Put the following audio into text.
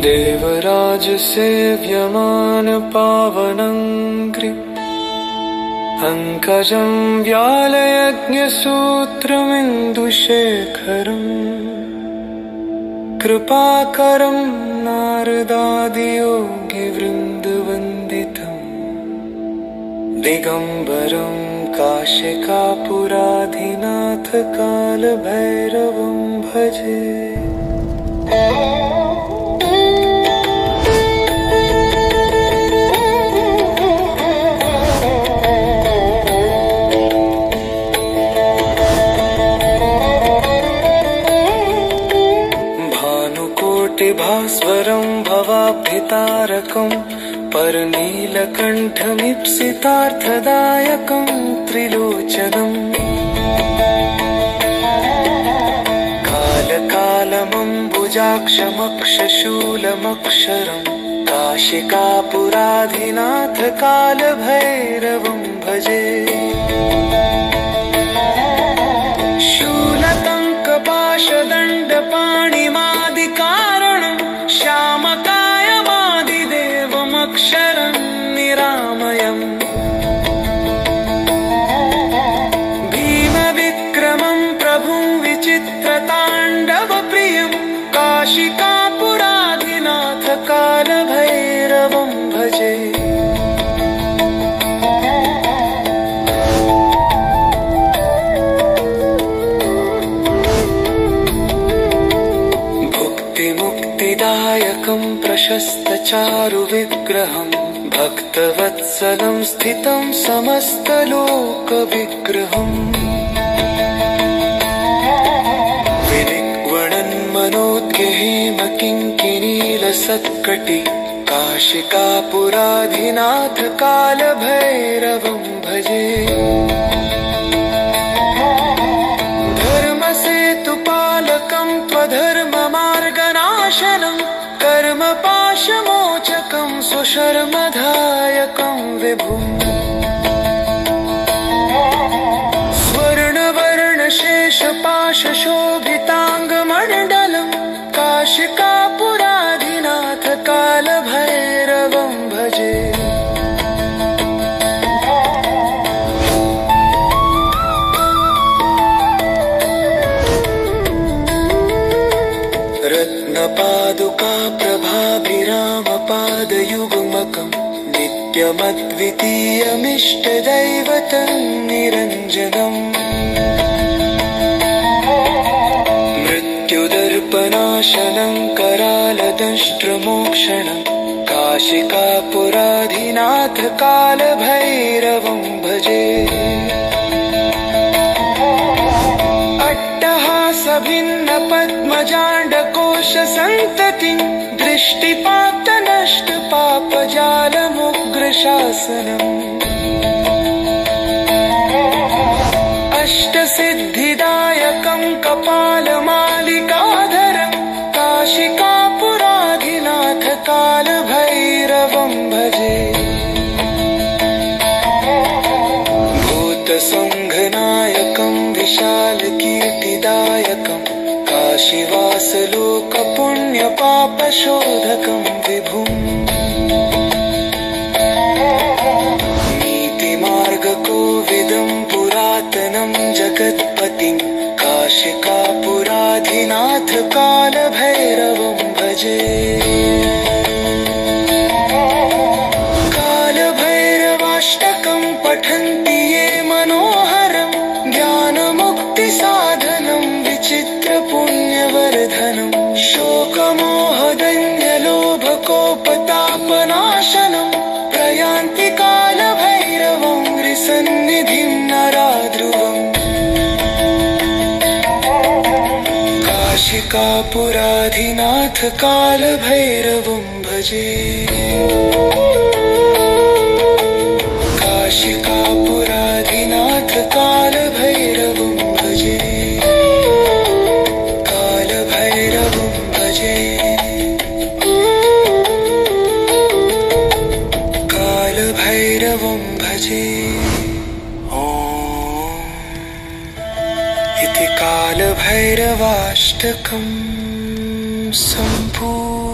देवराज सेव्यमान पावनङ्घ्रि पङ्कजं व्यालयज्ञसूत्रमिन्दुशेखरम् कृपाकरं नारदादियोगिवृन्दवन्दितम् दिगम्बरं काशिकापुराधिनाथ कालभैरवं भजे। भास्वरं भवाब्धितारकं परनीलकण्ठमीप्सितार्थदायकं त्रिलोचनम् कालकालमम्बुजाक्षमक्षशूलमक्षरं काशिकापुराधिनाथ कालभैरवं भजे। शूलतङ्कपाशदण्डपाणिमादिकारणं श्यामकायमादिदेवमक्षरं निरामयम् भीमविक्रमं प्रभुं विचित्रताण्डवप्रियं काशिकापुराधिनाथ कालभैरवं भजे। मुक्तिदायकं प्रशस्तचारुविग्रहं भक्तवत्सलं स्थितं समस्तलोकविग्रहम् विनिग्वणन्मनोद्गहेमकिङ्किनीलसत्कटि काशिकापुराधिनाथ कालभैरवं भजे। धर्मसेतुपालकं त्वधर्ममार्गनाशनं कर्मपाशमोचकं सुशर्मधायकं विभुम् स्वर्णवर्णशेषपाशशोभिताङ्गमण्डलं काशिकापुराधिनाथ कालभैरवं भजे। रत्नपादुका प्रभाभिरामपादयुग्मकं नित्यमद्वितीयमिष्टदैवतं निरञ्जनम् मृत्युदर्पणाशनं करालदंष्ट्रमोक्षणं काशिकापुराधिनाथ कालभैरवं भजे। अट्टहासभिन्नपद्मजाण्डकोशसन्ततिं दृष्टिपातनष्टपापजालमुग्रशासनम् अष्टसिद्धिदायकं कपालमालिकाधरं काशिकापुराधिनाथ कालभैरवं भजे। भूतसंघनायकं विशालकीर्तिदायकं काशीवासलोकपुण्यपापशोधकं विभुम् नीतिमार्गकोविदं पुरातनं जगत्पतिं काशिकापुराधिनाथ कालभैरवं भजे। कालभैरवाष्टकं पठन्ति ये मनोहरं ज्ञानमुक्तिसाधनं विचित्रपुण्यवर्धनं शोकमोहदन्यलोभकोपतापनाशनं प्रयान्ति कालभैरवं नृसन्निधिं नराध्रुवम् काशिकापुराधिनाथ कालभैरवं भजे। काशिकापुराधिनाथ कालभैरवं भजे। कालभैरवं भजे। कालभैरवं भजे। ॐ इति कालभैरवाष्टकं सम्पूर्णम्।